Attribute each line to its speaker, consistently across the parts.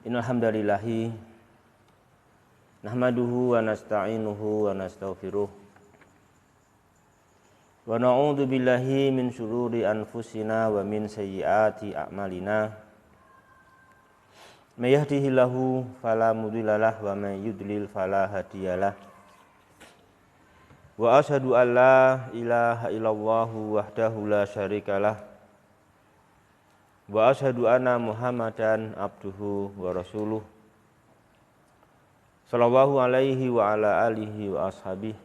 Speaker 1: Innal hamdalillahi nahmaduhu wa nasta'inuhu wa nastaghfiruh wa na'udzu billahi min syururi anfusina wa min sayyiati a'malina. May yahdihillahu fala mudhillalah wa may yudlil fala hadiyalah. Wa asyhadu an la ilaha illallah wahdahu la syarikalah. Wa asyhadu anna Muhammadan abduhu wa rasuluh. Sallallahu alaihi wa ala alihi wa ashabihi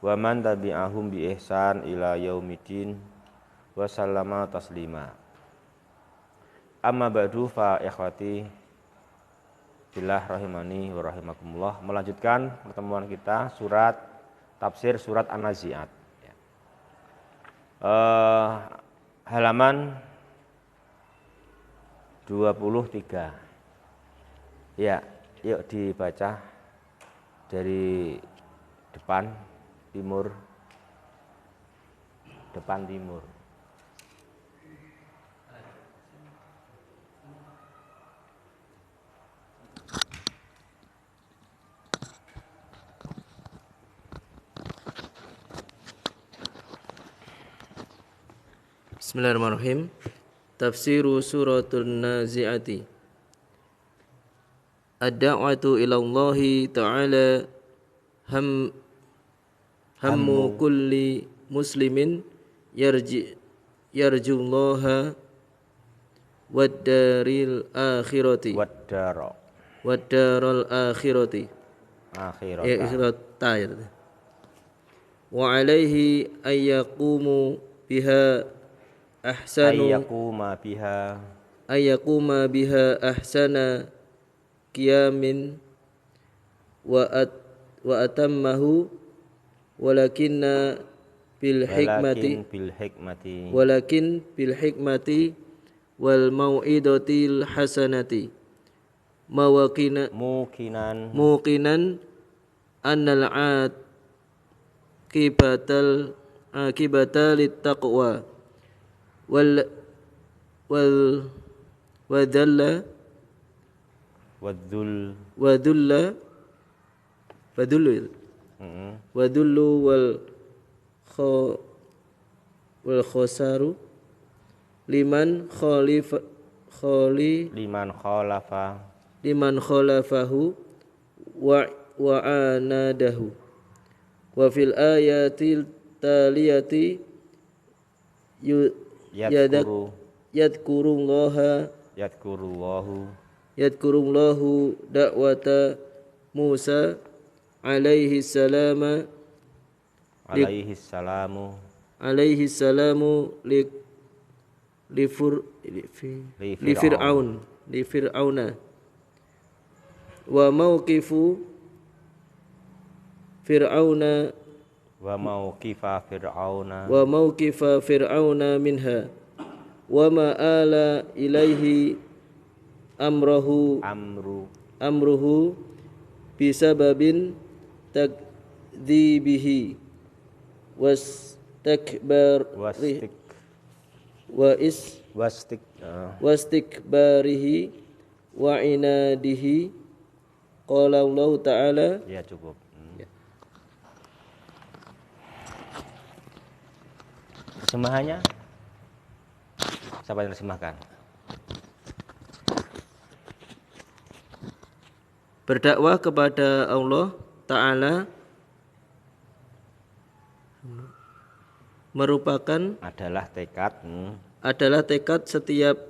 Speaker 1: wa man tabi'ahum bi ihsan ila yaumiddin wa sallama taslima. Amma ba'du fa ikhwati billah rahimani wa rahimakumullah. Melanjutkan pertemuan kita tafsir surat An-Nazi'at. Halaman 23. Ya, yuk dibaca dari depan timur.
Speaker 2: Bismillahirrahmanirrahim. Tafsiru suratul Nazi'ati. Ad-da'watu ila Allahi ta'ala hammu kulli muslimin yarjullaha wad-daril akhirati wad-daral akhirati wa alaihi ayyaqumu biha ayyakuma biha ahsana qiyamin wa atammahu walakin bil hikmati wal mau'idatil hasanati muqinan annal aqibata lit taqwa wadullu wal khosaru liman khalafahu wa anadahu wa fil ayatil taliyati yadhkurullahu da'wata Musa alaihi salamu li fir'auna wa mauqifu fir'auna minha wa ma'ala ilaihi amruhu bisababin takdzibihi wastikbarihi wa inadihi. Qala Allah ta'ala.
Speaker 1: Ya, cukup. Terjemahannya siapa yang terjemahkan?
Speaker 2: Berdakwah kepada Allah Ta'ala merupakan adalah tekad setiap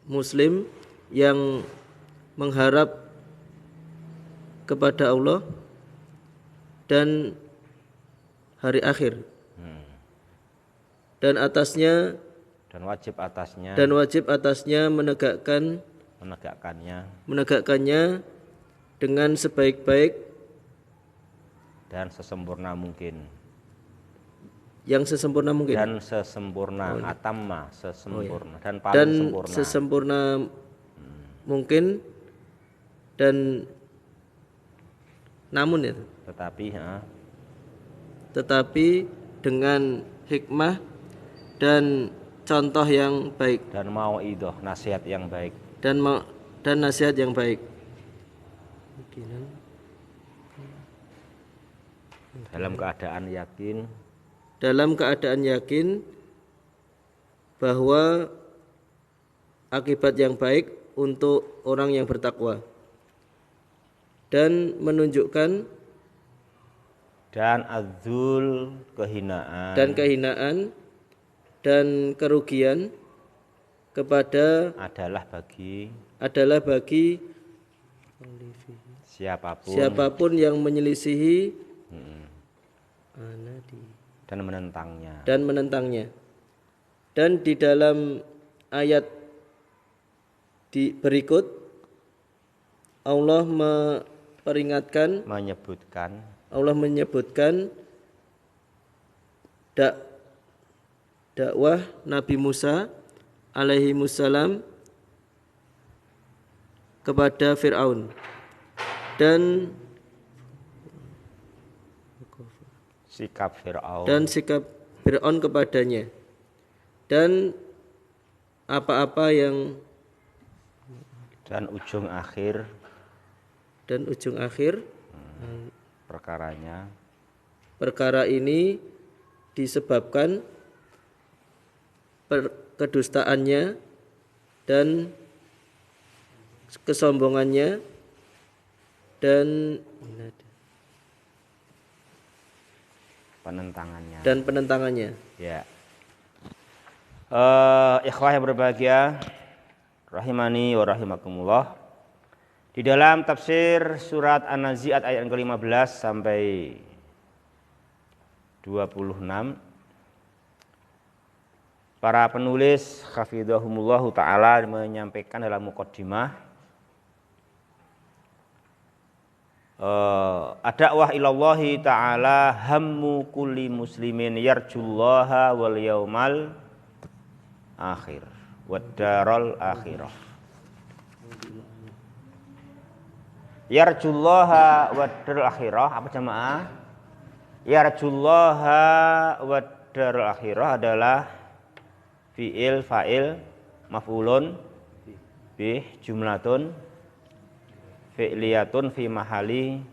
Speaker 2: muslim yang mengharap kepada Allah dan hari akhir, dan wajib atasnya menegakkannya dengan sebaik-baik
Speaker 1: dan sesempurna mungkin. Atamma sesempurna dan paling
Speaker 2: sesempurna mungkin, dan namun itu tetapi dengan hikmah dan contoh yang baik
Speaker 1: dan mauidhah, nasihat yang baik,
Speaker 2: dan dan nasihat yang baik.
Speaker 1: Dalam keadaan yakin
Speaker 2: Dalam keadaan yakin bahwa akibat yang baik untuk orang yang bertakwa, dan menunjukkan
Speaker 1: dan adzul kehinaan
Speaker 2: dan kerugian kepada adalah bagi siapapun yang menyelisihi
Speaker 1: dan
Speaker 2: menentangnya. Dan di dalam ayat berikut Allah menyebutkan dakwah Nabi Musa alaihi musallam kepada Fir'aun dan sikap Fir'aun kepadanya, dan apa-apa yang
Speaker 1: dan ujung akhir perkara ini disebabkan kedustaannya dan kesombongannya dan penentangannya. Ya. Ikhwah yang berbahagia, rahimani wa rahimakumullah. Di dalam tafsir surat An-Nazi'at ayat yang ke-15 sampai 26, para penulis hafidhahumullahu ta'ala menyampaikan dalam muqaddimah ad-da'wah ilallahi ta'ala hammu kulli muslimin yarjullaha wal yaumal akhir wad daral akhirah. Yarjullaha wad daral akhirah, apa jamaah? Yarjullaha wad daral akhirah adalah fi'il fa'il maf'ulun bih jumlatun fi'liyatun fi mahali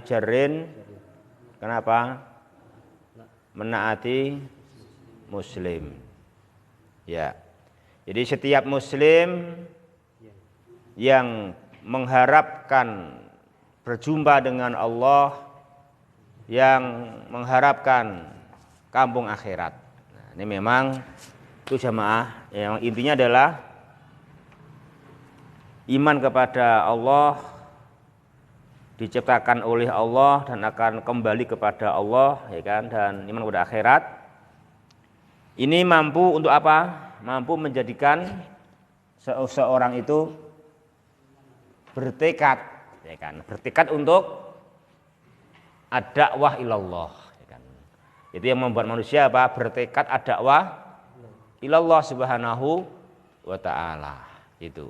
Speaker 1: jarrin. Kenapa? Menaati muslim. Ya. Jadi setiap muslim yang mengharapkan berjumpa dengan Allah, yang mengharapkan kampung akhirat. Nah, ini memang itu jamaah yang intinya adalah iman kepada Allah, diciptakan oleh Allah dan akan kembali kepada Allah, ya kan, dan iman kepada akhirat. Ini mampu untuk apa? Mampu menjadikan seseorang itu bertekad, ya kan, bertekad untuk ad-da'wah ilallah, ya kan. Itu yang membuat manusia apa? Bertekad ad-da'wah ilallah subhanahu wa ta'ala. Itu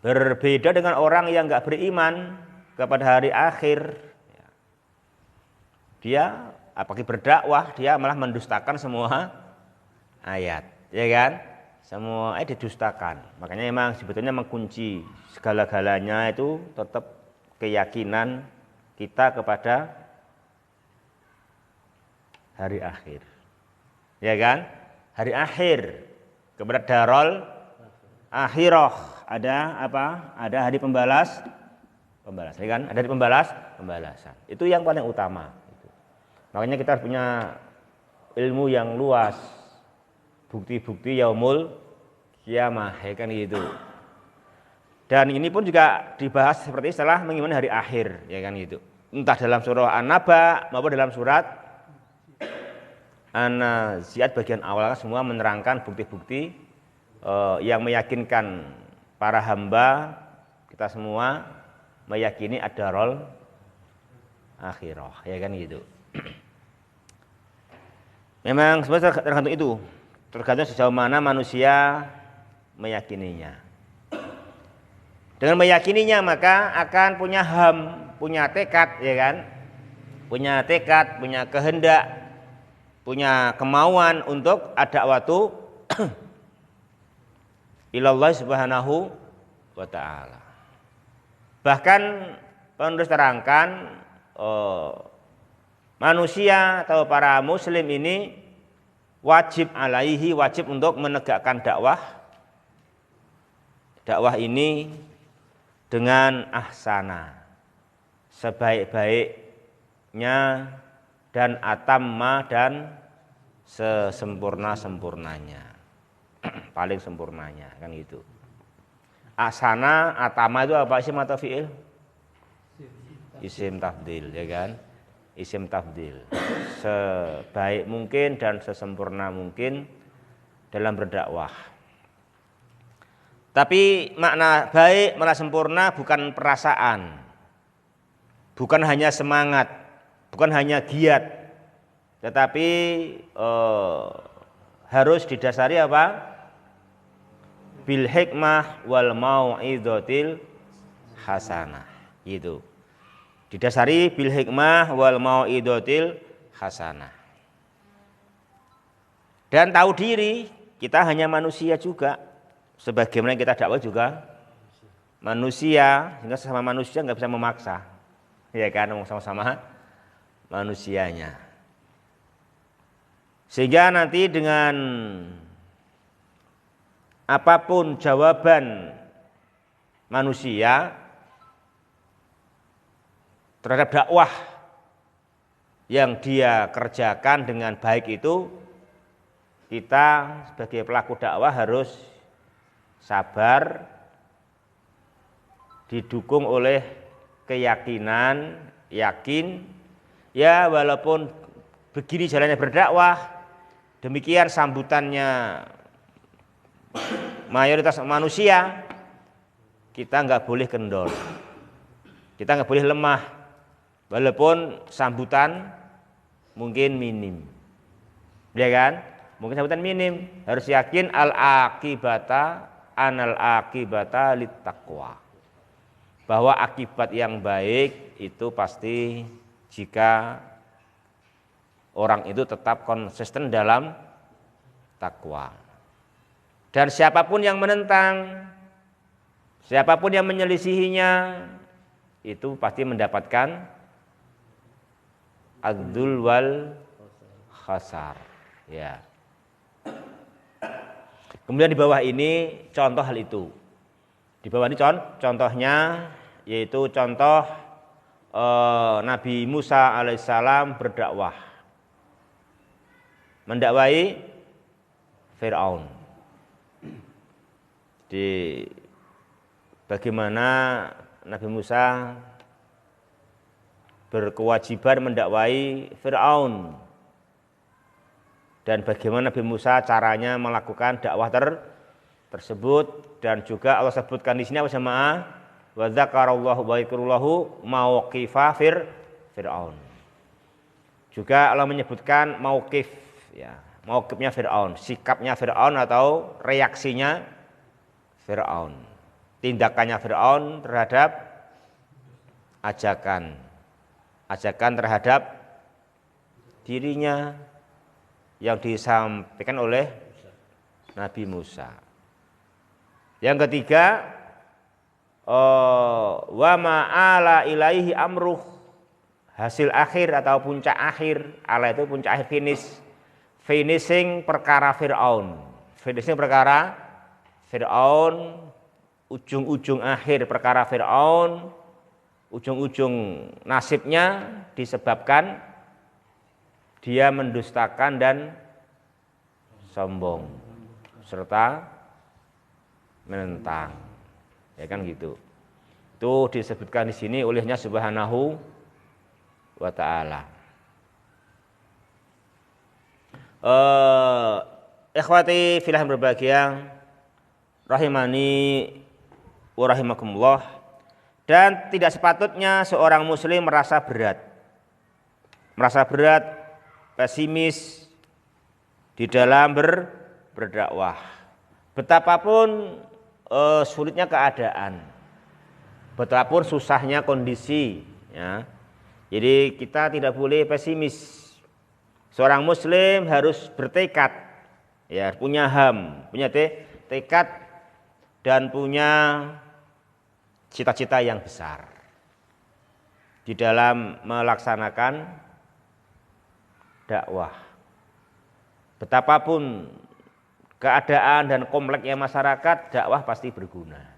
Speaker 1: berbeda dengan orang yang enggak beriman kepada hari akhir. Dia apalagi berdakwah, dia malah mendustakan semua ayat, ya kan? Semua ayat didustakan. Makanya memang sebetulnya mengunci segala-galanya itu tetap keyakinan kita kepada hari akhir, ya kan? Hari akhir, kepada darul akhirah. Ada apa? Ada hari pembalasan, ya kan? Ada hari pembalasan. Itu yang paling utama. Makanya kita punya ilmu yang luas, bukti-bukti yaumul kiamah, ya kan gitu. Dan ini pun juga dibahas seperti setelah mengimani hari akhir, ya kan gitu. Entah dalam surah An-Naba maupun dalam surat An-Nazi'at bagian awal, semua menerangkan bukti-bukti yang meyakinkan para hamba kita semua meyakini ad-darul akhirah, ya kan gitu. Memang sebenarnya tergantung itu, tergantung sejauh mana manusia meyakininya. Dengan meyakininya maka akan punya tekad, ya kan? Punya tekad, punya kehendak punya kemauan untuk ad-da'watu ilallah subhanahu wa ta'ala. Bahkan penulis terangkan manusia atau para muslim ini wajib untuk menegakkan dakwah ini dengan ahsana, sebaik-baiknya dan atamma dan sesempurna-sempurnanya, paling sempurnanya, kan gitu. Ahsana, atama itu apa, isim atau fi'il? Isim tafdil, ya kan? Isim tafdil, sebaik mungkin dan sesempurna mungkin dalam berdakwah. Tapi makna baik malah sempurna bukan perasaan, bukan hanya semangat, bukan hanya giat, tetapi harus didasari apa? Bil hikmah wal mau'izatil hasanah, gitu. Didasari bil hikmah wal mau'izatil hasanah. Dan tahu diri, kita hanya manusia juga. Sebagaimana kita dakwah juga manusia, sehingga sesama manusia nggak bisa memaksa. Ya kan, sama-sama manusianya. Sehingga nanti dengan apapun jawaban manusia terhadap dakwah yang dia kerjakan dengan baik itu, kita sebagai pelaku dakwah harus sabar, didukung oleh keyakinan, yakin, ya walaupun begini jalannya berdakwah, demikian sambutannya mayoritas manusia, kita nggak boleh kendor, kita nggak boleh lemah, walaupun sambutan mungkin minim, ya kan? Mungkin sambutan minim, harus yakin anal akibata lit taqwa, bahwa akibat yang baik itu pasti jika orang itu tetap konsisten dalam takwa. Dan siapapun yang menentang, siapapun yang menyelisihinya, itu pasti mendapatkan adzul wal khasar. Ya. Kemudian di bawah ini contoh hal itu. Di bawah ini contohnya yaitu contoh Nabi Musa alaihissalam berdakwah, mendakwai Fir'aun. Di bagaimana Nabi Musa berkewajiban mendakwai Fir'aun, dan bagaimana Nabi Musa caranya melakukan dakwah tersebut, dan juga Allah sebutkan di sini apa jemaah, wa dzakarallahu wa dzikrullahu mauqifa Fir'aun. Juga Allah menyebutkan mauqif, ya, mauqifnya Fir'aun, sikapnya Fir'aun atau reaksinya Fir'aun, tindakannya Fir'aun terhadap ajakan terhadap dirinya yang disampaikan oleh Nabi Musa. Yang ketiga, wa ma'ala ilaihi amruh, hasil akhir atau puncak akhir, ala itu puncak akhir, finishing perkara Fir'aun, ujung-ujung akhir perkara Fir'aun, ujung-ujung nasibnya disebabkan dia mendustakan dan sombong serta menentang, ya kan gitu. Itu disebutkan di sini olehnya Subhanahu wa ta'ala. Ikhwati fillah yang berbahagia, rahimani wa rahimakumullah. Dan tidak sepatutnya seorang muslim merasa berat, pesimis di dalam berdakwah. Betapapun sulitnya keadaan, betapapun susahnya kondisi, ya. Jadi kita tidak boleh pesimis. Seorang muslim harus bertekad, ya, punya punya tekad dan punya cita-cita yang besar di dalam melaksanakan dakwah. Betapapun keadaan dan kompleknya masyarakat, dakwah pasti berguna.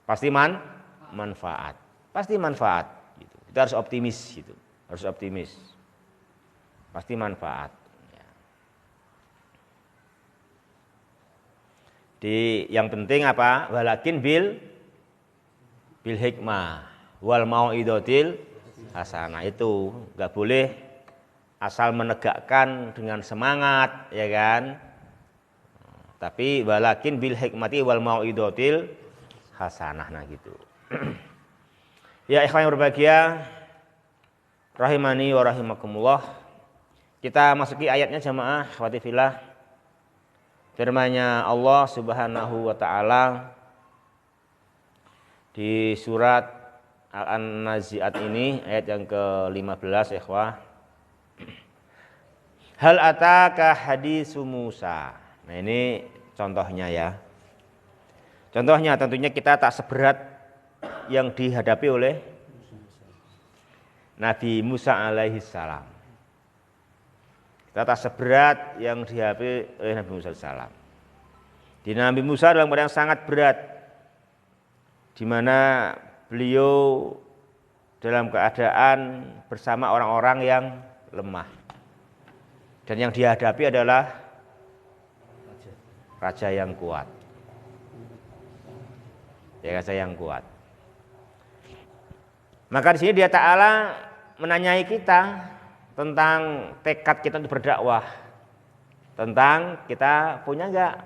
Speaker 1: Pasti manfaat. Pasti manfaat gitu. Kita harus optimis gitu. Harus optimis. Pasti manfaat. Ya. Yang penting apa? Walakin bil hikmah wal mau'idotil hasanah. Itu enggak boleh asal menegakkan dengan semangat, ya kan? Tapi walakin bil hikmati wal mau'idotil hasanah, nah gitu. Ya ikhwan yang berbahagia, rahimani wa rahimakumullah. Kita masuki ayatnya jamaah ikhwati fillah. Firman-Nya Allah Subhanahu wa taala di surat Al-Nazi'at ini ayat yang ke-15 ikhwah. Hal ataka hadisu Musa. Nah ini contohnya ya. Contohnya tentunya kita tak seberat yang dihadapi oleh Nabi Musa alaihi salam. Kita tak seberat yang dihadapi oleh Nabi Musa alaihi salam. Di Nabi Musa dalam keadaan sangat berat, di mana beliau dalam keadaan bersama orang-orang yang lemah. Dan yang dihadapi adalah raja yang kuat. Ya, raja yang kuat. Maka di sini dia Ta'ala menanyai kita tentang tekad kita untuk berdakwah. Tentang kita punya enggak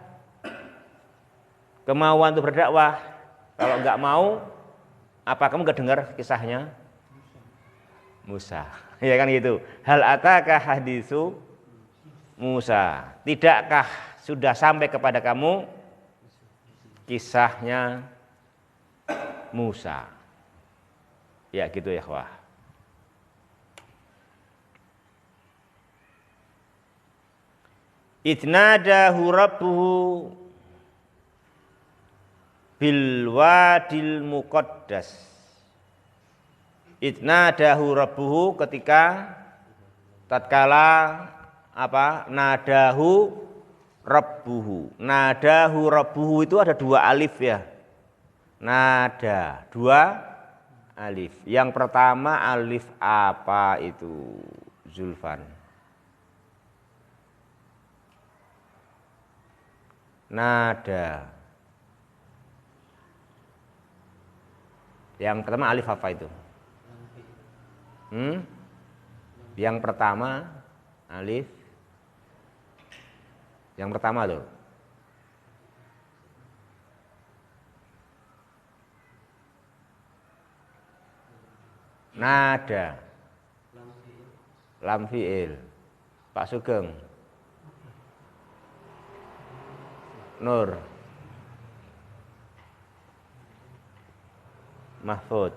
Speaker 1: kemauan untuk berdakwah. Kalau enggak mau, apa kamu enggak dengar kisahnya Musa? Ya kan gitu. Hal ataka hadisu Musa, tidakkah sudah sampai kepada kamu kisahnya Musa? Ya gitu ya ikhwah. Idnadahu rabbuhu bil wadil muqaddas. Idnadahu rabbuhu ketika tatkala apa? Nadahu rabbuhu. Nadahu rabbuhu itu ada dua alif ya. Nada, dua alif. Yang pertama alif apa itu? Zulfan. Nada. Yang pertama alif apa itu? Yang pertama alif. Yang pertama loh. Nada. Lam fi'il. Pak Sugeng. Nur. Mahfud.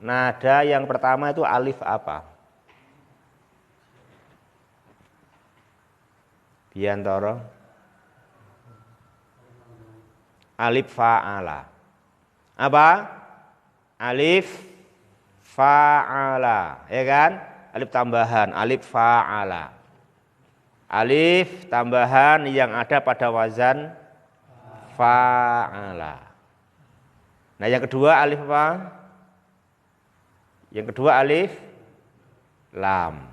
Speaker 1: Nada yang pertama itu alif apa? Biantoro. Alif fa'ala. Apa? Alif fa'ala, ya kan? Alif tambahan, alif fa'ala. Alif tambahan yang ada pada wazan fa'ala. Nah, yang kedua alif apa? Yang kedua alif lam,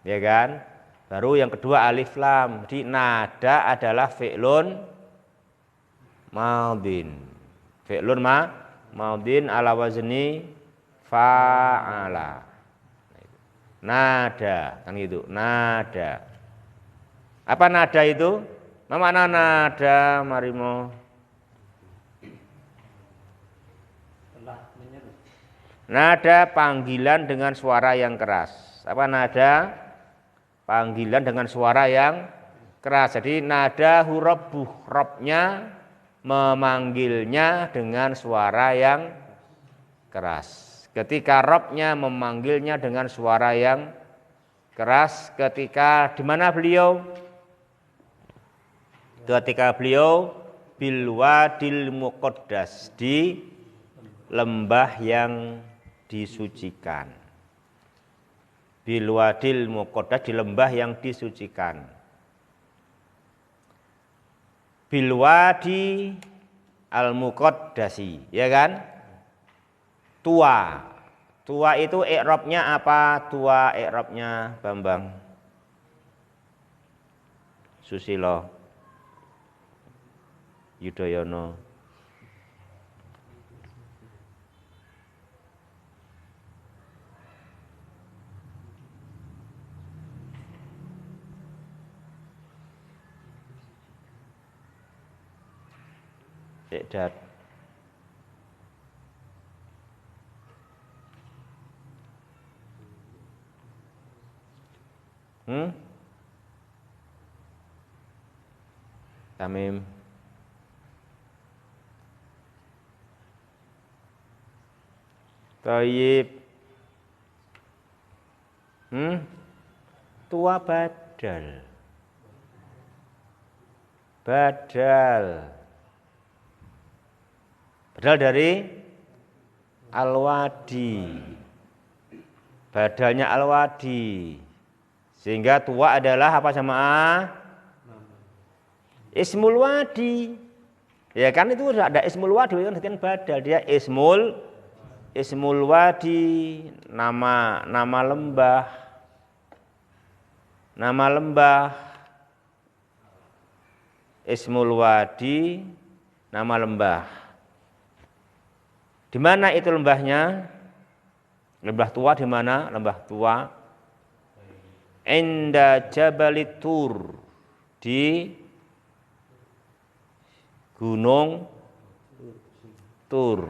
Speaker 1: ya kan? Baru yang kedua alif lam. Jadi nada adalah fi'lun madin. Fi'lun madin ala wazni fa'ala. Nada, kan gitu. Nada. Apa nada itu? Apa makna nada, Marimo? Nada panggilan dengan suara yang keras. Apa nada? Panggilan dengan suara yang keras. Jadi nada huruf buh, robnya memanggilnya dengan suara yang keras. Ketika Rabbnya memanggilnya dengan suara yang keras, ketika di mana beliau? Ketika beliau bil wadil muqaddas, di lembah yang disucikan. Bil wadil muqaddas, di lembah yang disucikan. Bil wadi al muqaddasi, ya kan? Tua. Tua itu i'rabnya apa? Tua i'rabnya Bambang Susilo Yudhoyono. Sekdat. Tamim. Thayyib. Tua badal. Badal. Badal dari al-wadi. Badalnya al-wadi. Sehingga tua adalah apa jamaah? Ismul wadi. Ya kan itu ada ismul wadi kan badal, dia ismul wadi, nama lembah. Nama lembah. Ismul wadi, nama lembah. Di mana itu lembahnya? Lembah tua di mana? Lembah tua Inda Jabalit Tur, di Gunung Tur.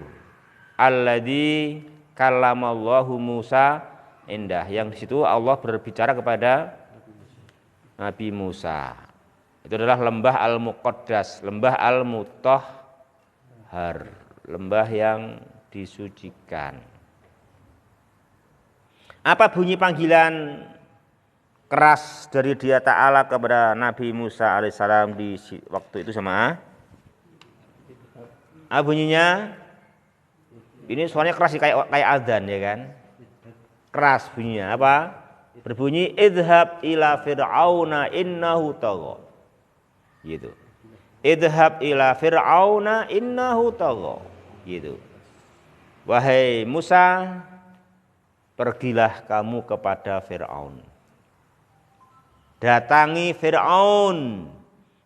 Speaker 1: Alladzi kallamallahu Musa indah, yang di situ Allah berbicara kepada Nabi Musa. Itu adalah lembah al-muqaddas, lembah al-mutahhar, lembah yang disucikan. Apa bunyi panggilan keras dari Dia Ta'ala kepada Nabi Musa alaihissalam di waktu itu sama? Apa bunyinya? Ini suaranya keras kayak adzan ya kan? Keras bunyinya apa? Berbunyi idhab ila fir'auna innahu tagha. Gitu. Idhab ila fir'auna innahu tagha. Gitu. Wahai Musa, pergilah kamu kepada Fir'aun. Datangi Fir'aun.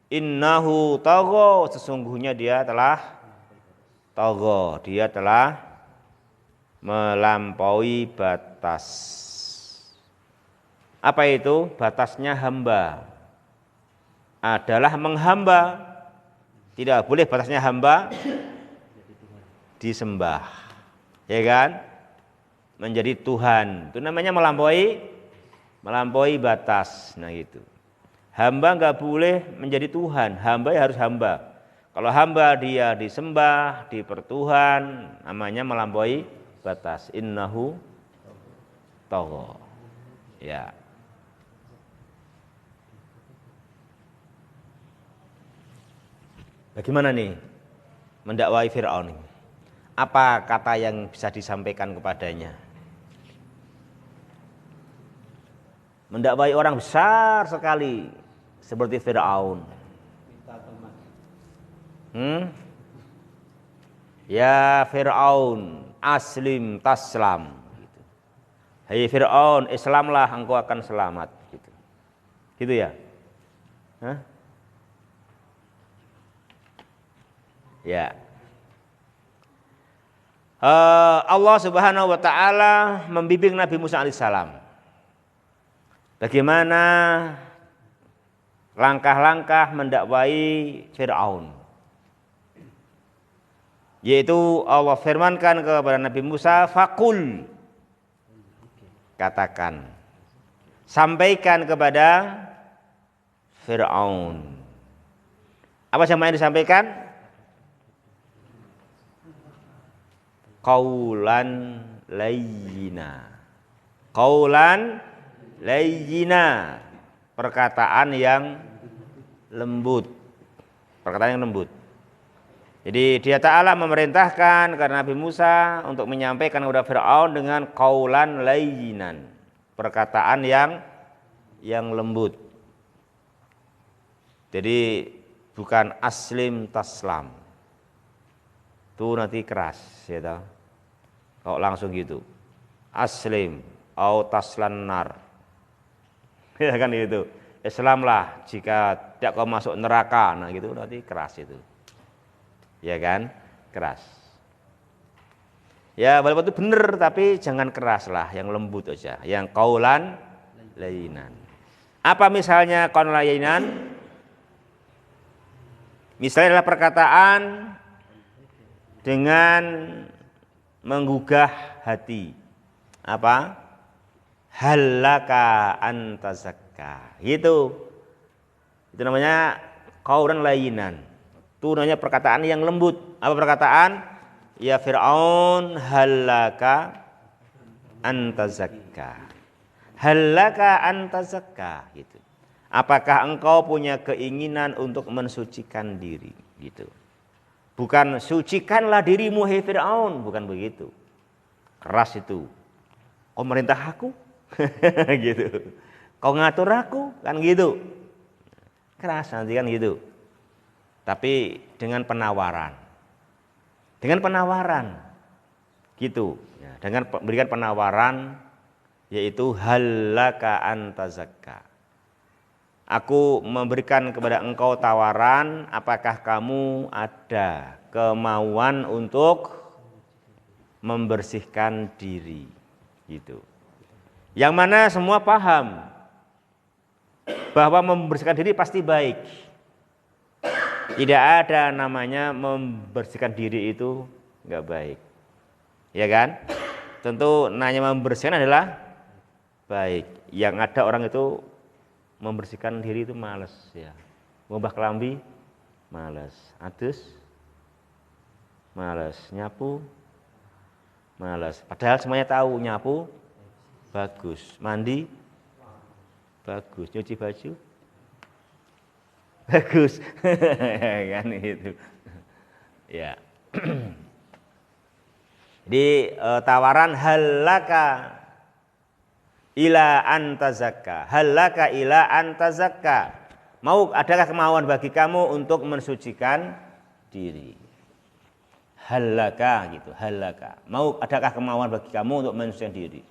Speaker 1: Innahu tagha, sesungguhnya dia telah tagha, dia telah melampaui batas. Apa itu? Batasnya hamba. Adalah menghamba. Tidak boleh batasnya hamba disembah. Ya kan? Menjadi Tuhan. Itu namanya melampaui batas. Nah itu. Hamba enggak boleh menjadi Tuhan. Hamba ya harus hamba. Kalau hamba dia disembah, dipertuhan, namanya melampaui batas. Innahu tagha. Ya. Bagaimana nih mendakwai Fir'aun? Apa kata yang bisa disampaikan kepadanya? Mendakwai orang besar sekali seperti Fir'aun. Ya Fir'aun, aslim taslam. Gitu. Hai Fir'aun, Islamlah engkau akan selamat. Gitu, gitu ya? Hah? Ya. Allah Subhanahu wa taala membimbing Nabi Musa alaihissalam. Bagaimana langkah-langkah mendakwai Fir'aun. Yaitu Allah firmankan kepada Nabi Musa, faqul, katakan, sampaikan kepada Fir'aun. Apa yang disampaikan? qaulan layyina. Qaulan layyina, perkataan yang lembut. Perkataan yang lembut. Jadi Dia Ta'ala memerintahkan karena Nabi Musa untuk menyampaikan kepada Fir'aun dengan qaulan layyinan, perkataan yang lembut. Jadi bukan aslim taslam. Itu nanti keras, ya tahu. Kalau langsung gitu. Aslim au taslan nar. Ya kan itu. Islamlah jika tidak kau masuk neraka. Nah gitu nanti keras itu. Ya kan, keras. Ya walaupun itu benar tapi jangan keras lah, yang lembut aja, yang qaulan layyinan. Apa misalnya qaulan layyinan? Misalnya adalah perkataan dengan menggugah hati. Apa? Hallaka antazakka. Itu namanya qaulan layyinan. Itu namanya perkataan yang lembut. Apa perkataan? Ya Fir'aun hallaka antazakka. Hallaka antazakka gitu. Apakah engkau punya keinginan untuk mensucikan diri gitu. Bukan sucikanlah dirimu hai Fir'aun, bukan begitu. Keras itu. Kau merintah aku? Gitu. Kau ngatur aku? Kan gitu. Keras nanti kan gitu. Tapi dengan penawaran gitu ya, dengan memberikan penawaran yaitu hallaka antazakka. Aku memberikan kepada engkau tawaran, apakah kamu ada kemauan untuk membersihkan diri gitu. Yang mana semua paham bahwa membersihkan diri pasti baik. Tidak ada namanya membersihkan diri itu enggak baik. Ya kan? Tentu nanya membersihkan adalah baik. Yang ada orang itu membersihkan diri itu malas ya. Ngubah kelambi malas, adus malas, nyapu malas. Padahal semuanya tahu nyapu bagus, mandi bagus, nyuci baju bagus. Kan itu. Ya. Di tawaran hallaka ila antazakka. Hallaka ila antazakka. Adakah kemauan bagi kamu untuk mensucikan diri? Hallaka gitu, hallaka. Adakah kemauan bagi kamu untuk mensucikan diri?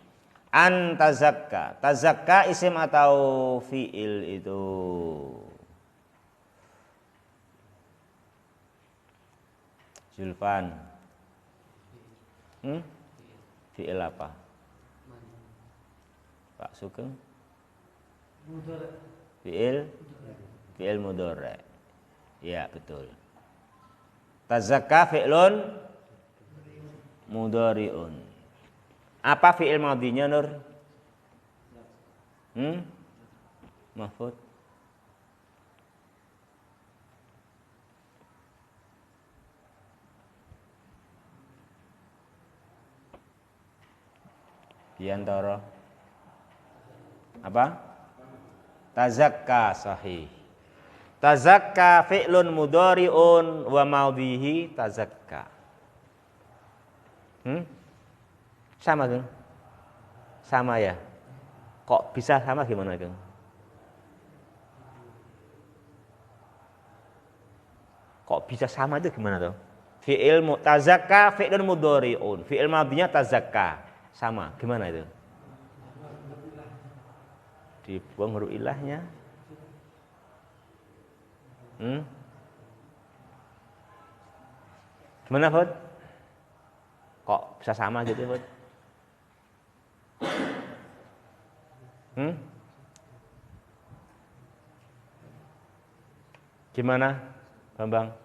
Speaker 1: Antazakka. Tazakka isim atau fiil itu? Zulfan. Fi'il apa? Pak Sugeng? Fi'il mudhari'. Ya, betul. Tazakka fi'lun mudhari'un. Apa fi'il madhinya, Nur? Mahfud. Di antara apa? Tazakka sahih. Tazakka fi'lun mudhari'un wa madhihi tazakka. Sama kan? Sama ya. Kok bisa sama gimana kan? Kok bisa sama itu gimana tuh? Fi'il tazakka fi'lun mudhari'un. Fi'il madhinya tazakka. Sama, gimana itu? Dibuang huruf ilahnya. Gimana, Fud? Kok bisa sama gitu, Fud? Gimana, Bambang?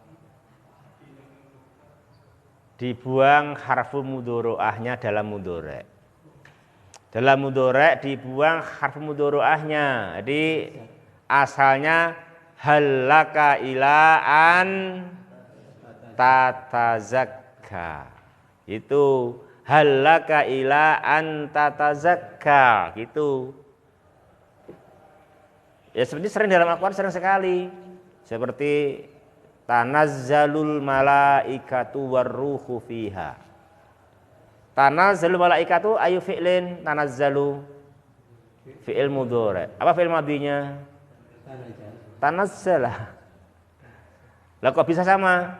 Speaker 1: Dibuang harfu mudhari'ahnya dalam mudhari'. Dalam mudhari' dibuang harfu mudhari'ahnya. Jadi asalnya hallaka ila an tatazakka. Itu halaka ila anta tazakka gitu. Ya seperti sering dalam Al-Qur'an sering sekali. Seperti tanazzalul malaikatu warruhu fiha. Tanazzalul malaikatu ayu fi'lin tanazzalu fi'il mudhari. Apa fi'il madinya? Tanazzala. Lah kok bisa sama?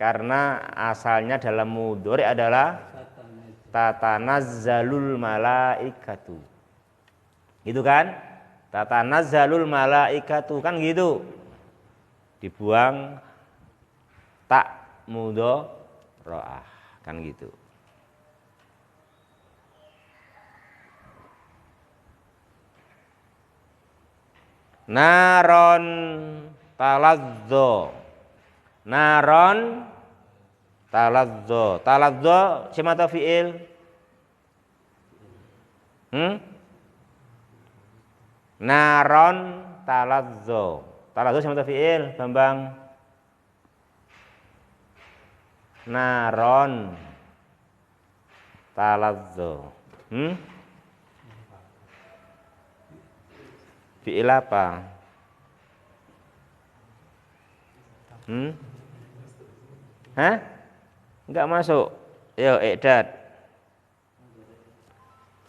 Speaker 1: Karena asalnya dalam mudhari adalah tatanazzalul malaikatu. Gitu kan? Tatanazzalul malaikatu kan gitu. Dibuang tak mudhari'ah kan gitu. Naron talazzo. Naron talazzo. Talazzo semata fi'il. Naron talazzo. Talazzo semata fi'il, Bambang. Naron talazzo. Fi'il apa? Hah? Enggak masuk. Yo, i'dad.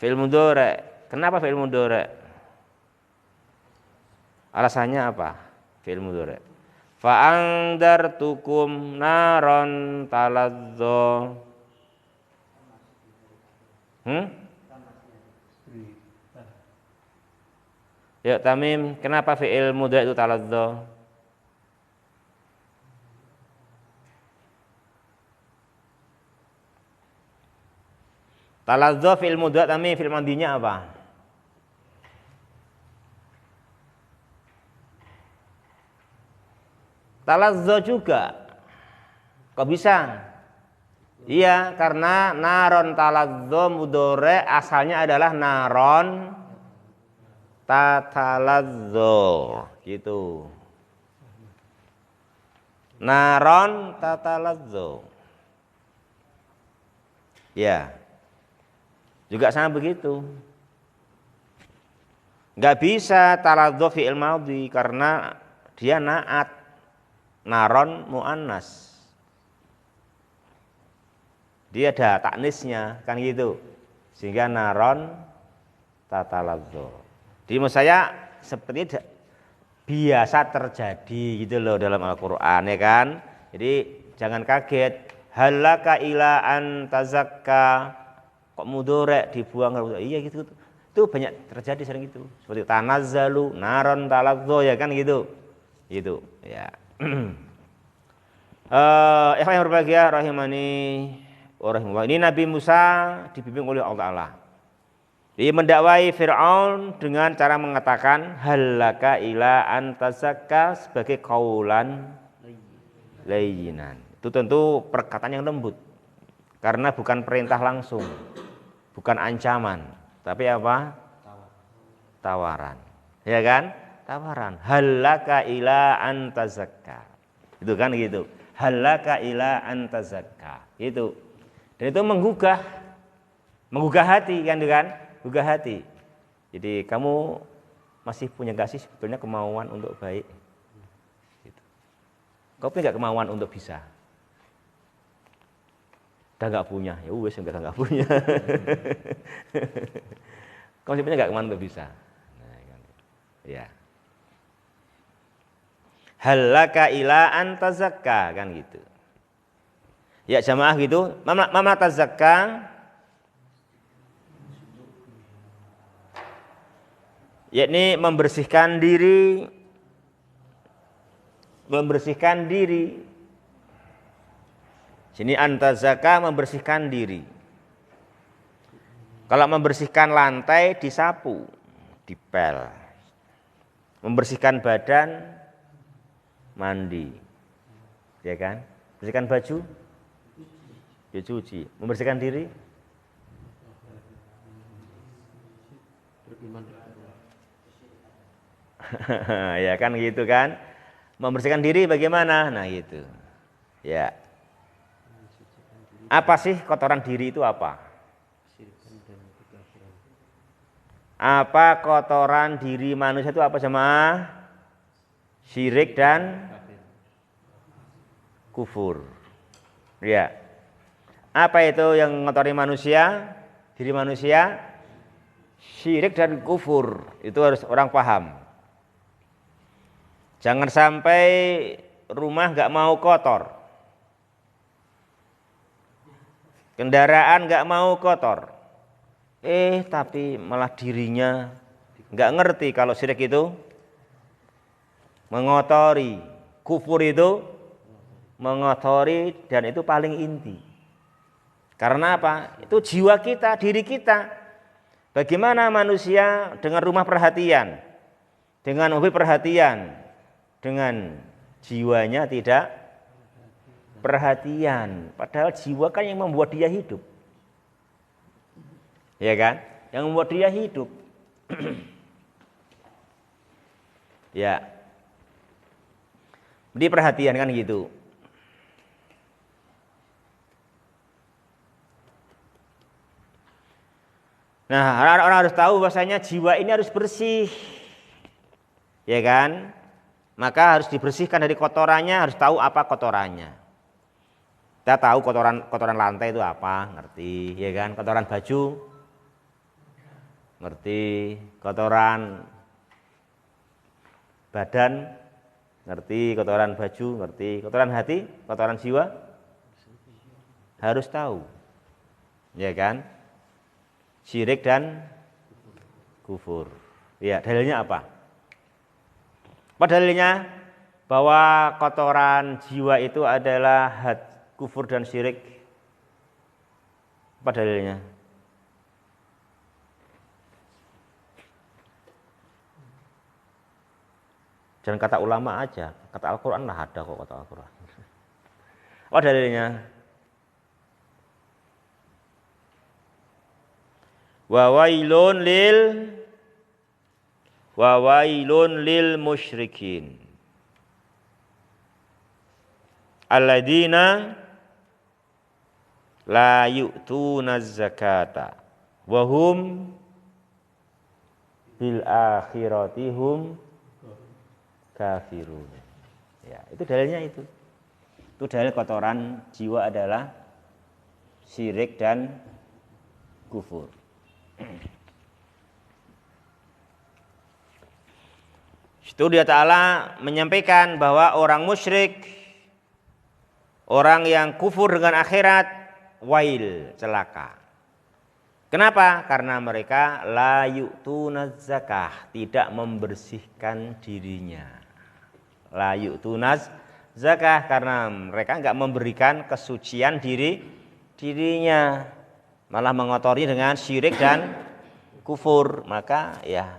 Speaker 1: Fi'il mudhari. Kenapa fi'il mudhari? Alasannya apa? Fi'il mudhari. Fa'andartukum naron talazzo. Ya Tamim, kenapa fi'il mudhari itu talazzo? Talazzo fi'il mudhari Tamim, fi'il madinya apa? Talazzo juga. Kok bisa? Iya, karena naron talazzo mudhari asalnya adalah naron tatalazzo gitu. Naron tatalazzo. Ya. Juga sama begitu. Enggak bisa talazzo fi'il madhi karena dia naat. Naron muannas. Dia ada taknisnya kan gitu. Sehingga naron tatalazzo. Di saya seperti biasa terjadi gitu loh dalam Al-Qur'an ya kan. Jadi jangan kaget. Halaka ila an tazakka, kok mudhari dibuang. Iya gitu. Itu banyak terjadi sering gitu. Seperti tanazzalu, naron talazzo ya kan gitu. Gitu ya. Ikhwan yang berbahagia rahimani wa rahimakumullah. Ini Nabi Musa dibimbing oleh Allah Ta'ala. Dia mendakwai Fir'aun dengan cara mengatakan halaka ila antazakka sebagai kaulan layyinan. Itu tentu perkataan yang lembut. Karena bukan perintah langsung. Bukan ancaman, tapi apa? Tawaran. Ya kan? Tawaran. Halaka ila antazakka. Itu kan gitu. Halaka ila antazakka. Itu. Dan itu menggugah hati kan itu kan? Gugah hati. Jadi kamu masih punya gak sih sebetulnya kemauan untuk baik? Gitu. Kau punya gak kemauan untuk bisa? Udah gak punya, ya wes enggak punya. Kau masih punya gak kemauan untuk bisa? Nah, kan. Ya. Halaka ila antazakka kan gitu. Ya jamaah gitu. Mama tazakka. Yakni membersihkan diri. Sini antazaka membersihkan diri. Kalau membersihkan lantai disapu, dipel. Membersihkan badan mandi. Ya kan? Bersihkan baju dicuci. Membersihkan diri ya kan gitu kan. Membersihkan diri bagaimana? Nah gitu. Ya. Apa sih kotoran diri itu apa? Apa kotoran diri manusia itu apa jemaah? Syirik dan kufur. Ya. Apa itu yang mengotori manusia? Diri manusia? Syirik dan kufur. Itu harus orang paham. Jangan sampai rumah nggak mau kotor. Kendaraan nggak mau kotor. Tapi malah dirinya nggak ngerti kalau syirik itu mengotori, kufur itu mengotori, dan itu paling inti. Karena apa? Itu jiwa kita, diri kita. Bagaimana manusia dengan rumah perhatian, dengan mobil perhatian, dengan jiwanya tidak perhatian. Padahal jiwa kan yang membuat dia hidup. Ya kan? Yang membuat dia hidup. Ya. Jadi perhatian kan gitu. Nah, orang harus tahu bahwasanya jiwa ini harus bersih. Ya kan? Maka harus dibersihkan dari kotorannya, harus tahu apa kotorannya. Kita tahu kotoran lantai itu apa, ngerti, ya kan? Kotoran baju ngerti, kotoran badan ngerti, kotoran baju ngerti, kotoran hati, kotoran jiwa harus tahu. Ya kan? Syirik dan kufur. Ya, dalilnya apa? Apa dalilnya? Bahwa kotoran jiwa itu adalah kufur dan syirik. Apa dalilnya? Jangan kata ulama aja, kata Al-Quran lah ada kok kata Al-Quran. Apa dalilnya? Wa wailun lil musyrikin alladzina la yu'tuna zakata wa hum bil akhirati hum kafirun. Ya, itu dalilnya itu. Itu dalil kotoran jiwa adalah syirik dan kufur. Itu dia Ta'ala menyampaikan bahwa orang musyrik, orang yang kufur dengan akhirat, wail, celaka. Kenapa? Karena mereka la yu'tuna zakah, tidak membersihkan dirinya. La yu'tuna zakah karena mereka enggak memberikan kesucian dirinya, malah mengotori dengan syirik dan kufur. Maka ya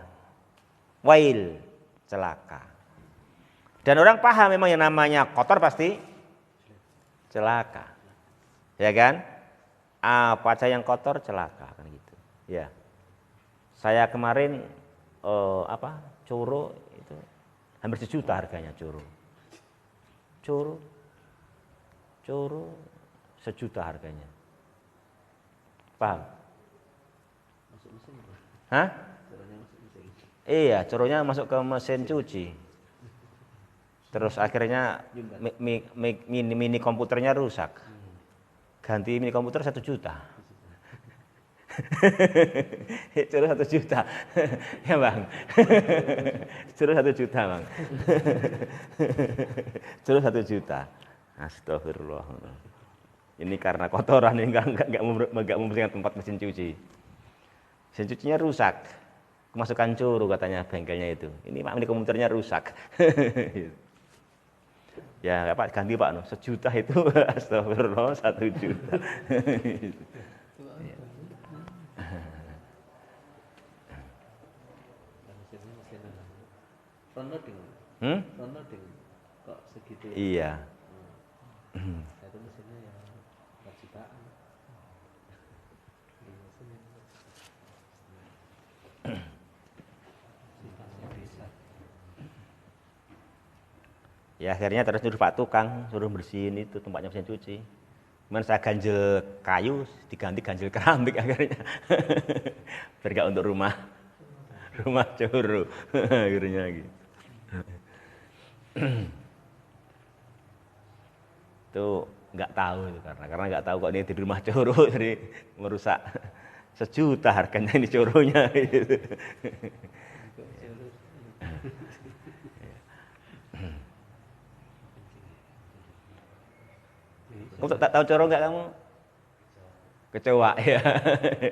Speaker 1: wail, celaka. Dan orang paham memang yang namanya kotor pasti celaka. Ya kan? Apa saja yang kotor celaka kan gitu. Ya. Saya kemarin curo itu hampir 1 juta harganya curo. Curo 1 juta harganya. Paham? Hah? Iya, curunya masuk ke mesin cuci. Terus akhirnya mini komputernya rusak. Ganti mini komputer 1 juta. Curu 1 juta. Ya Bang. Curu 1 juta Bang. Curu 1 juta. Astagfirullah. Ini karena kotoran, ini enggak membersihkan tempat mesin cuci. Mesin cucinya rusak. Kemasukan curu katanya bengkelnya itu. Ini Pak, ini komputernya rusak. Ya enggak Pak, ganti Pak, 1 juta itu. Astagfirullah, 1 juta.
Speaker 2: Ronoding kok segitu.
Speaker 1: Iya.
Speaker 2: Itu mesinnya yang 4 jutaan.
Speaker 1: Ya akhirnya terus suruh Pak tukang suruh bersihin itu tempatnya mesin cuci. Cuman saya ganjel kayu diganti ganjel keramik akhirnya. Biar gak untuk rumah coro. Akhirnya gitu. Itu nggak tahu itu karena nggak tahu kok ini di rumah coro jadi merusak 1 juta harganya ini coronya gitu. Kamu tak tahu coro nggak kamu? Kecewa ya,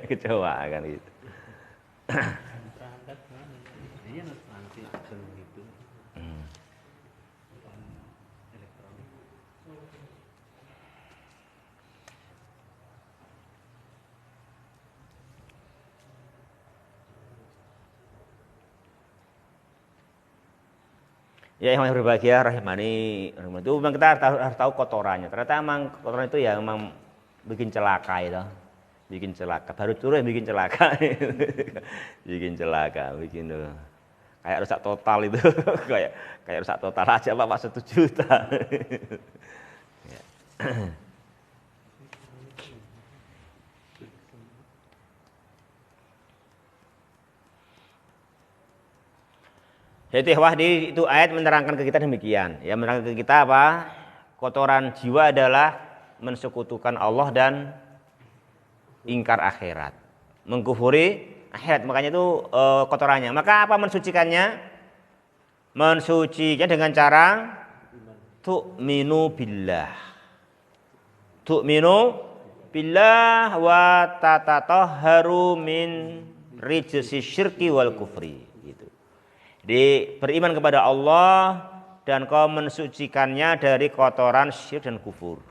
Speaker 1: kecewa kan gitu. Ya yang berbahagia rahimani, itu memang kita harus tahu kotorannya. Ternyata memang kotoran itu ya memang bikin celaka itu, bikin celaka. Baru curu yang bikin celaka, bikin celaka, bikin tuh kayak rusak total itu, kayak rusak total aja Pak 1 juta. Jadi itu ayat menerangkan ke kita demikian. Ya menerangkan ke kita apa? Kotoran jiwa adalah mensekutukan Allah dan ingkar akhirat, mengkufuri akhirat. Makanya itu kotorannya. Maka apa mensucikannya? Mensucinya dengan cara tu'minu billah. Tu'minu billah wa tatatahharu min rijsi syirki wal kufri. Jadi beriman kepada Allah dan kau mensucikannya dari kotoran syirik dan kufur.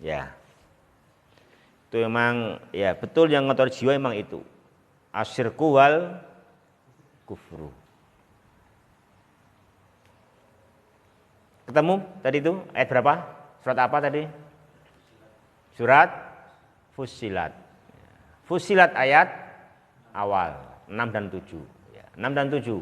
Speaker 1: Ya. Itu memang ya betul yang kotor jiwa memang itu. Asyirku wal kufru. Ketemu tadi itu ayat berapa? Surat apa tadi? Surat Fussilat. Fussilat ayat awal 6 dan 7. 6 dan 7.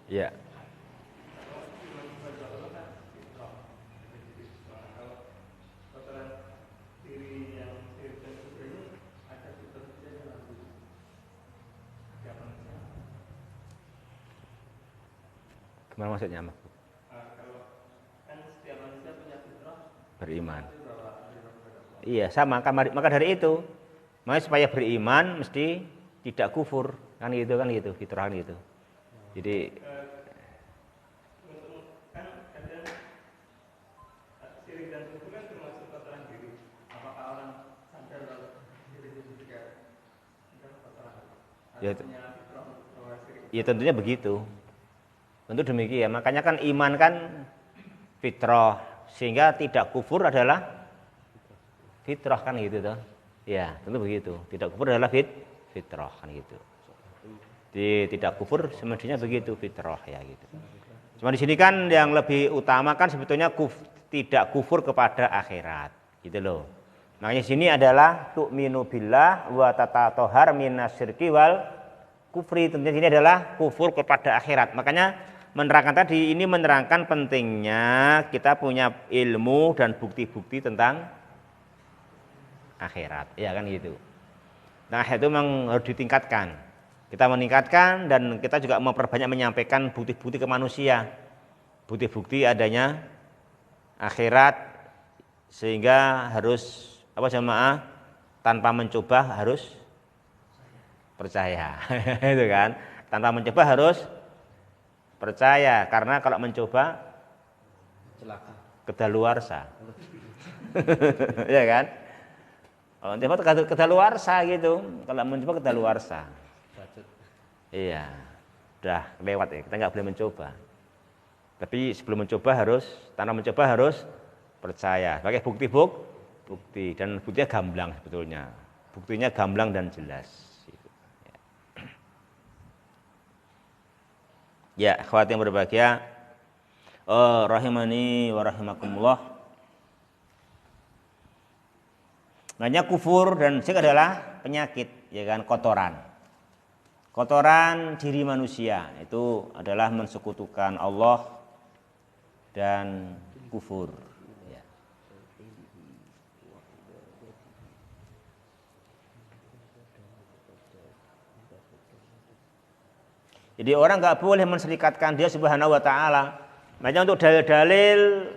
Speaker 1: Ya. Gimana maksudnya, Mas? Kalau kan setiap manusia punya fitrah beriman. Iya, sama. Maka dari itu, makanya supaya beriman mesti tidak kufur, kan gitu, fitrah kan gitu. Jadi kan kadang syirik dan kufur kan termasuk kotoran diri. Apakah orang sadar kalau syirik itu juga kotoran? Ya tentunya begitu. Tentu demikian. Makanya kan iman kan fitrah, sehingga tidak kufur adalah fitrah kan gitu toh. Ya, tentu begitu. Tidak kufur adalah fitrah kan gitu. Tidak kufur semestinya begitu fitrah ya gitu. Cuma di sini kan yang lebih utama kan sebetulnya tidak kufur kepada akhirat, gitu loh. Makanya sini adalah tu'minu billah wa tatatahhar minasyirki wal kufri. Tentunya sini adalah kufur kepada akhirat. Makanya menerangkan tadi ini menerangkan pentingnya kita punya ilmu dan bukti-bukti tentang akhirat, ya kan gitu. Nah itu memang harus ditingkatkan. Kita meningkatkan dan kita juga memperbanyak menyampaikan bukti-bukti ke manusia, bukti-bukti adanya akhirat, sehingga harus apa jamaah tanpa mencoba harus percaya, itu kan. Tanpa mencoba harus percaya, karena kalau mencoba celaka, kedaluarsa. Ya kan? Kalau mencoba kedaluarsa gitu. Kalau mencoba kedaluarsa. Iya. Udah lewat ya. Kita nggak boleh mencoba. Tapi sebelum mencoba harus, tanpa mencoba harus percaya. Pakai bukti dan buktinya gamblang sebetulnya. Buktinya gamblang dan jelas. Ya, akhwat yang berbahagia, rahimani wa rahimakumullah. Makanya kufur dan syirik adalah penyakit, ya kan, kotoran. Kotoran diri manusia itu adalah mensekutukan Allah dan kufur. Ya. Jadi orang nggak boleh menserikatkan Dia Subhanahu Wa Taala. Makanya untuk dalil-dalil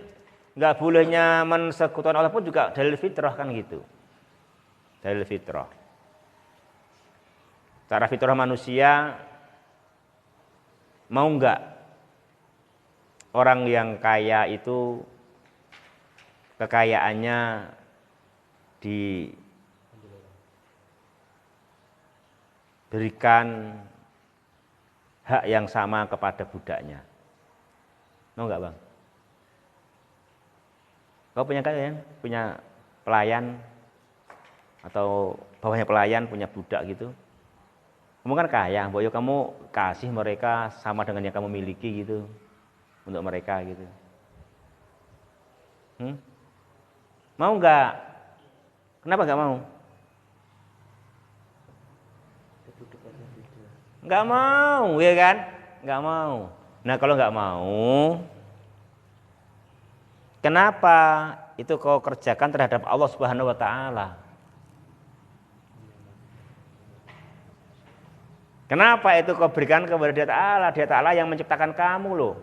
Speaker 1: nggak bolehnya mensekutukan Allah pun juga dalil fitrah kan gitu. Dalil fitrah. Cara fitrah manusia mau nggak orang yang kaya itu kekayaannya diberikan hak yang sama kepada budaknya. Mau nggak bang? Kau punya kalian, punya pelayan atau bawahnya pelayan punya budak gitu. Kamu kan kaya, boyo kamu kasih mereka sama dengan yang kamu miliki gitu untuk mereka gitu. Mau nggak? Kenapa nggak mau? Nggak mau, ya kan? Nggak mau. Nah kalau nggak mau, kenapa itu kau kerjakan terhadap Allah Subhanahu Wa Taala? Kenapa itu kau berikan kepada Dia Ta'ala? Dia Ta'ala yang menciptakan kamu loh.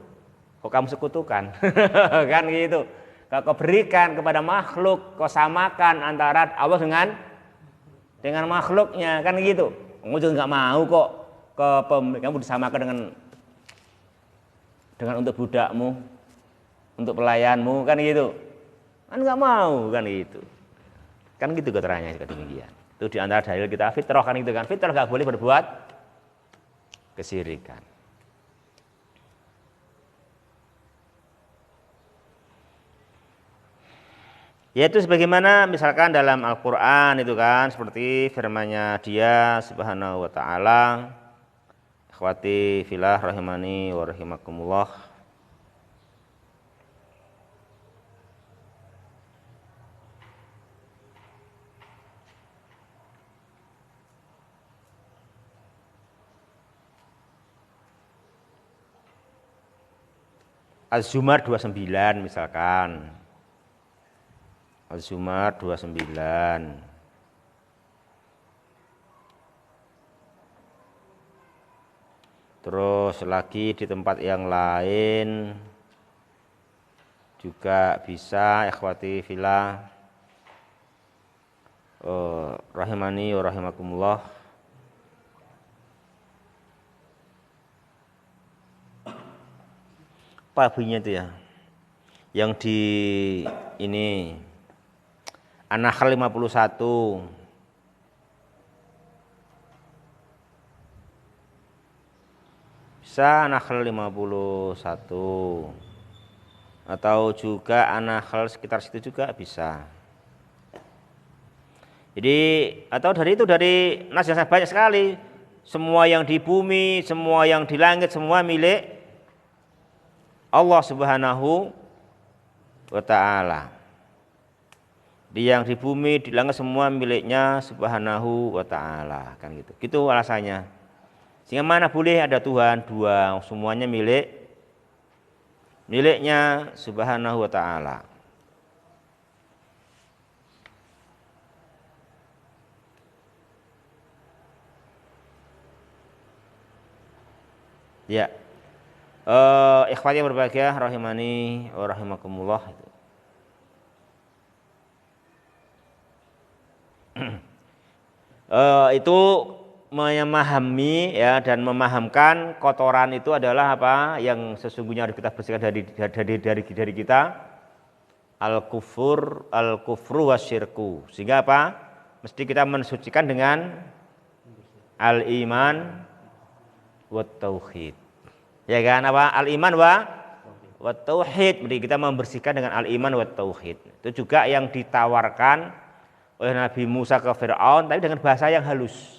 Speaker 1: Kok kamu sekutukan? Kan gitu. Kalau kau berikan kepada makhluk, kau samakan antara Allah dengan makhluknya, kan gitu. Kamu juga nggak mau kok kamu disamakan dengan untuk budakmu, untuk pelayanmu, kan gitu. Kan nggak mau, kan gitu. Kan gitu keterangannya demikian. Itu di antara dalil kita fitrah kan gitu kan. Fitrah nggak boleh berbuat kesyirikan. Yaitu sebagaimana misalkan dalam Al-Qur'an itu kan seperti firman-Nya Dia Subhanahu wa taala, ikhwati fillah rahimani wa rahimakumullah. Az-Zumar 29 misalkan. Az-Zumar 29. Terus lagi di tempat yang lain juga bisa ikhwati fillah rahimani wa rahimakumullah. Apa bunyinya itu ya? Yang di ini An-Nahl 51. Bisa An-Nahl 51. Atau juga An-Nahl sekitar situ juga bisa. Jadi atau dari nas yang banyak sekali. Semua yang di bumi, semua yang di langit, semua milik Allah Subhanahu wa taala. Yang di bumi, di langit semua miliknya Subhanahu wa taala, kan gitu. Gitu alasannya. Sehingga mana boleh ada Tuhan dua, semuanya miliknya Subhanahu wa taala. Ya. Ikhwati yang berbahagia rahimani wa rahimakumullah. Itu memahami ya dan memahamkan kotoran itu adalah apa yang sesungguhnya harus kita bersihkan dari kita, al-kufru wasyirku. Sehingga apa? Mesti kita mensucikan dengan al-iman wa tauhid. Ya kan apa? Al-iman wa tauhid. Jadi kita membersihkan dengan al-iman wa tauhid. Itu juga yang ditawarkan oleh Nabi Musa ke Fir'aun, tapi dengan bahasa yang halus.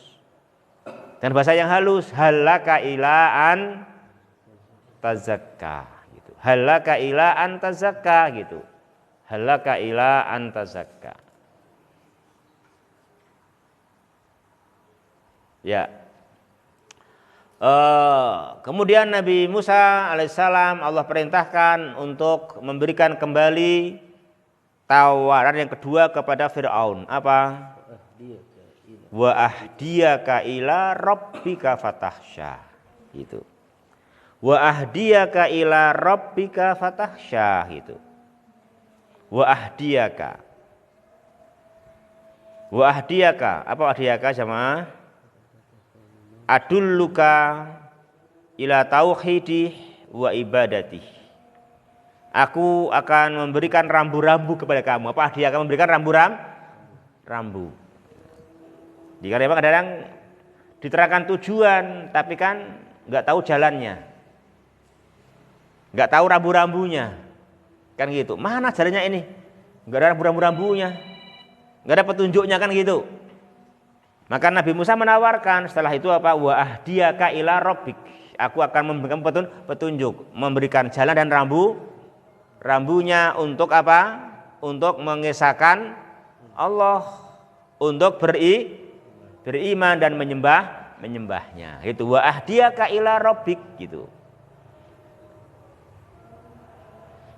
Speaker 1: Dengan bahasa yang halus, halaka ila an tazakka gitu. Halaka ila an tazakka gitu. Halaka ila an tazakka. Ya. Kemudian Nabi Musa alaihissalam Allah perintahkan untuk memberikan kembali tawaran yang kedua kepada Fir'aun. Apa? Wa ahdiyaka ila rabbika fatahsya. Gitu. Wa ahdiyaka ila rabbika fatahsya. Gitu. Wa ahdiyaka. Wa ahdiyaka. Apa ahdiyaka jamaah? Adulluka ila tauhidi wa ibadati. Aku akan memberikan rambu-rambu kepada kamu. Apa dia akan memberikan rambu? Jika memang kadang diterangkan tujuan, tapi kan nggak tahu jalannya, nggak tahu rambu-rambunya, kan gitu. Mana jalannya ini? Nggak ada rambu-rambunya, nggak ada petunjuknya, kan gitu. Maka Nabi Musa menawarkan setelah itu apa? Wa ahdiyaka ila rabbik. Aku akan memberikan petunjuk, memberikan jalan dan rambunya untuk apa? Untuk mengesahkan Allah, untuk beriman dan menyembahnya. Itu wa ahdiyaka ila rabbik gitu.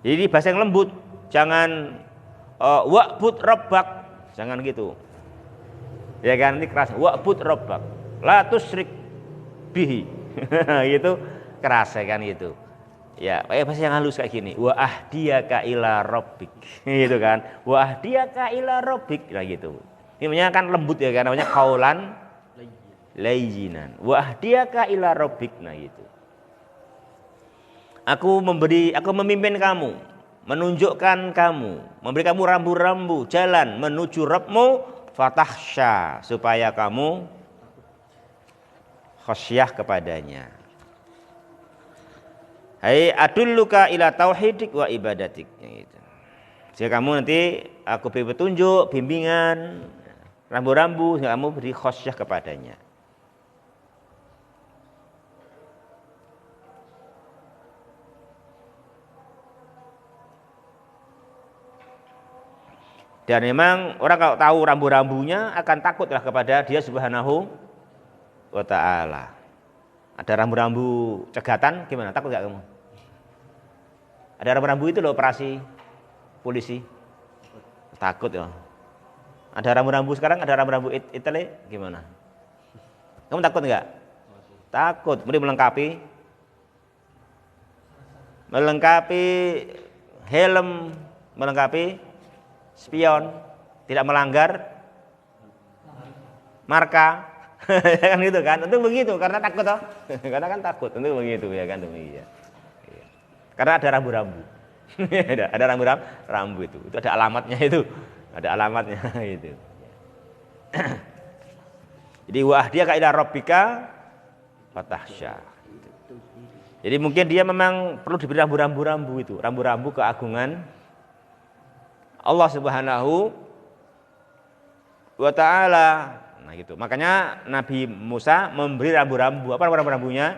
Speaker 1: Jadi bahasa yang lembut, jangan wa'bud rabbak, jangan gitu. Ya kan, ini keras. Wa'bud rabbak la tusyrik bihi. Gitu keras ya kan gitu. Ya, bahasa yang halus kayak gini. Wa ahdiyaka ila rabbik. Gitu kan. Wa ahdiyaka ila rabbik, nah gitu. Ini namanya kan lembut ya kan, namanya qaulan layyinan. Wa ahdiyaka ila rabbik, nah gitu. Aku memimpin kamu, menunjukkan kamu, memberi kamu rambu-rambu jalan menuju Rabbmu. Fatahsya, supaya kamu khasyah kepadanya. Hai adulluka ila tauhidik wa ibadatik, gitu. Jika kamu nanti aku beri petunjuk, bimbingan, rambu-rambu, kamu beri khasyah kepadanya. Dan memang orang kalau tahu rambu-rambunya akan takutlah kepada Dia Subhanahu wa ta'ala. Ada rambu-rambu cegatan, gimana? Takut gak kamu? Ada rambu-rambu itu loh, operasi polisi. Takut ya. Ada rambu-rambu sekarang, ada rambu-rambu Italia, gimana? Kamu takut enggak? Takut. Kemudian melengkapi helm, melengkapi spion, tidak melanggar marka. Kan gitu kan, tentu begitu karena takut toh. Karena kan takut, tentu begitu ya kan demikian. Karena ada rambu-rambu. Ada rambu itu ada alamatnya itu. Ada alamatnya itu. Jadi wa ahdiyaka ila rabbika fatahsya. Jadi mungkin dia memang perlu diberi rambu-rambu itu, rambu-rambu keagungan Allah Subhanahu wa ta'ala. Nah gitu. Makanya Nabi Musa memberi rambu-rambu. Apa rambu-rambunya?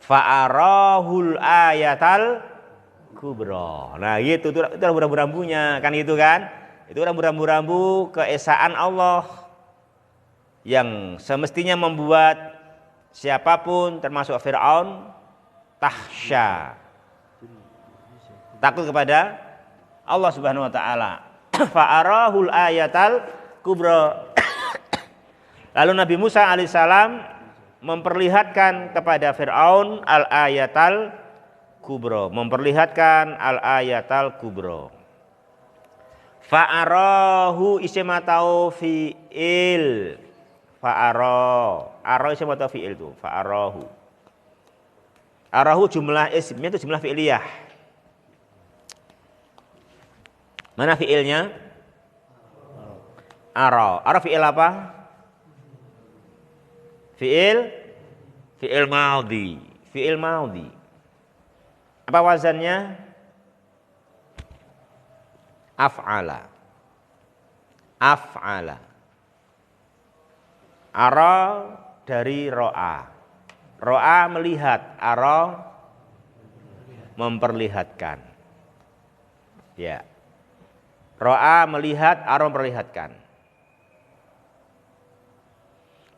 Speaker 1: Fa'arahul ayatal kubra. Nah gitu, itu rambu-rambunya, kan gitu kan? Itu rambu-rambu keesaan Allah yang semestinya membuat siapapun termasuk Fir'aun tahsya, takut kepada Allah Subhanahu wa ta'ala. Fa'arahul ayatal kubra. Lalu Nabi Musa alaihissalam memperlihatkan kepada Fir'aun al-ayatal kubra, memperlihatkan al-ayatal kubra. Fa'arahu isim atau fi'il. Aro isim atau fi'il itu. Fa'arahu. Arahu jumlah isimnya itu jumlah fi'liyah. Mana fi'ilnya? Ara. Ara fi'il apa? Fi'il maudhi. Fi'il maudhi. Apa wazannya? Af'ala. Ara dari ro'a. Ro'a melihat, ara memperlihatkan. Ya. Ro'a melihat, ara memperlihatkan.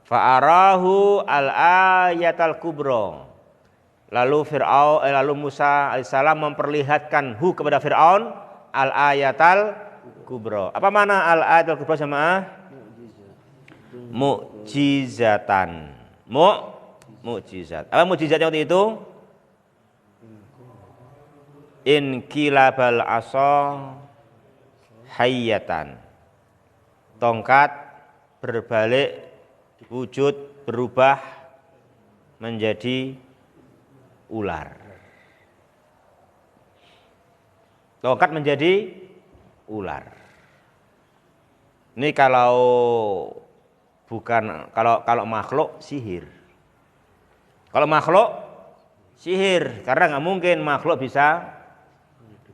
Speaker 1: Fa'arahu al-ayatal kubra. Lalu Musa alaihissalam memperlihatkan kepada Fir'aun al-ayatal kubra. Apa mana al-ayatal kubra jamaah? Mu'jizatan. Mu'jizat. Apa mu'jizatnya waktu itu? Inqilabal asa hayyatan. Tongkat berbalik wujud, berubah menjadi ular. Tongkat menjadi ular. Ini kalau makhluk sihir. Kalau makhluk sihir, karena nggak mungkin makhluk bisa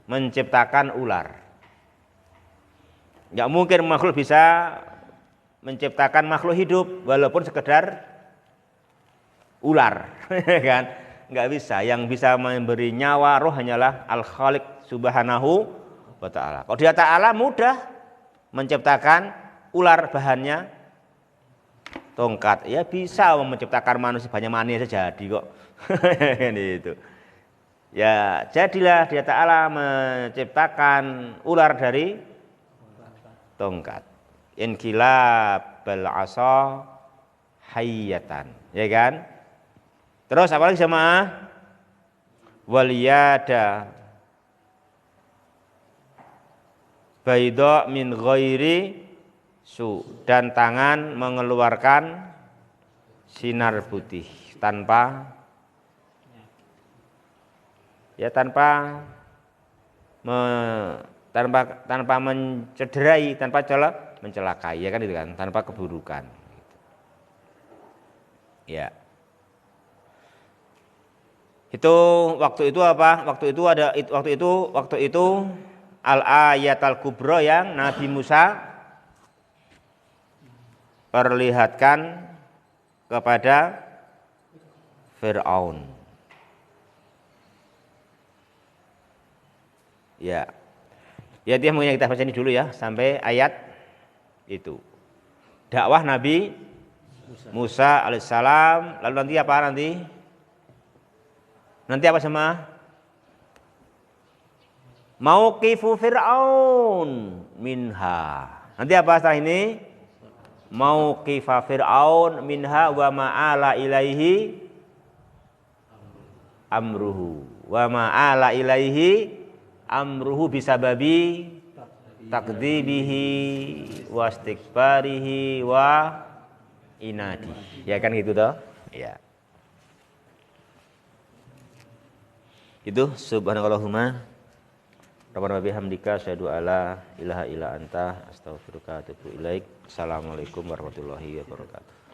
Speaker 1: menciptakan ular. Nggak mungkin makhluk bisa menciptakan makhluk hidup walaupun sekedar ular, kan? Nggak bisa. Yang bisa memberi nyawa roh hanyalah Al-Khaliq Subhanahu wa ta'ala. Kalau Dia Ta'ala mudah menciptakan ular, bahannya tongkat. Ya bisa menciptakan manusia banyak mania saja jadi kok. Itu. Ya jadilah Dia Ta'ala menciptakan ular dari tongkat. Inqilabal asa hayyatan, ya kan? Terus apa lagi jemaah? Waliyada baida min ghairi su, dan tangan mengeluarkan sinar putih tanpa mencederai, tanpa mencelakai, ya kan itu kan, tanpa keburukan. Ya. Itu waktu itu apa? Waktu itu al-ayatal kubra yang Nabi Musa perlihatkan kepada Fir'aun. Ya. Ya, dia mungkin kita baca ini dulu ya sampai ayat itu. Dakwah Nabi Musa alaihissalam. Lalu nanti apa nanti? Nanti apa sama? Mauqifu Fir'aun minha. Nanti apa setelah ini? Mauqifa Fir'aun minha wa ma'ala ilaihi amruhu. Wa ma'ala ilaihi amruhu bisababi takdzibihi wa istikbarihi wa inadi. Ya kan gitu toh? Ya. Itu subhanakallahumma rabbana bihamdika asyhadu alla ilaha illa anta astaghfiruka wa atubu ilaik. Assalamualaikum warahmatullahi wabarakatuh.